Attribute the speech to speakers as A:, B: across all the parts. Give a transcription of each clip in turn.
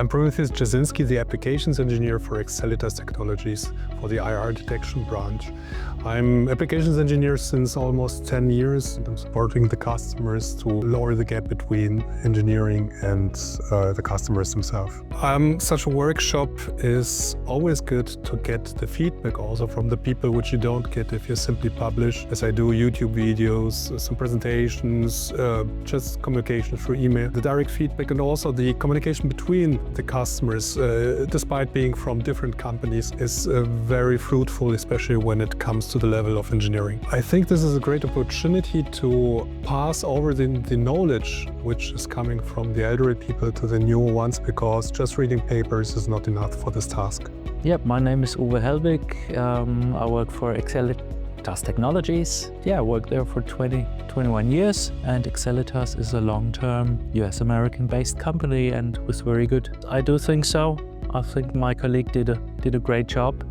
A: I'm Prometheus Jasinski, the applications engineer for Excelitas Technologies for the IR detection branch. I'm applications engineer since almost 10 years, and I'm supporting the customers to lower the gap between engineering and the customers themselves. Such a workshop is always good to get the feedback also from the people which you don't get if you simply publish, as I do, YouTube videos, some presentations, just communication through email. The direct feedback and also the communication between the customers, despite being from different companies, is very fruitful, especially when it comes to the level of engineering. I think this is a great opportunity to pass over the knowledge which is coming from the elderly people to the newer ones, because just reading papers is not enough for this task.
B: Yep, my name is Uwe Helbig. I work for Excelitas Technologies. I worked there for 21 years, and Excelitas is a long-term US-American based company and was very good. I do think so. I think my colleague did a great job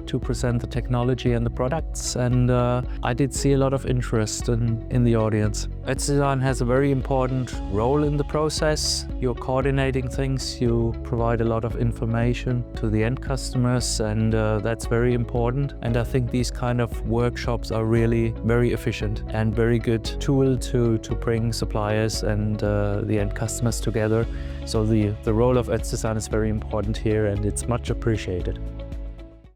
B: to present the technology and the products, and I did see a lot of interest in the audience. Özdisan has a very important role in the process. You're coordinating things, you provide a lot of information to the end customers, and that's very important. And I think these kind of workshops are really very efficient and very good tool to bring suppliers and the end customers together. So the role of Özdisan is very important here, and it's much appreciated.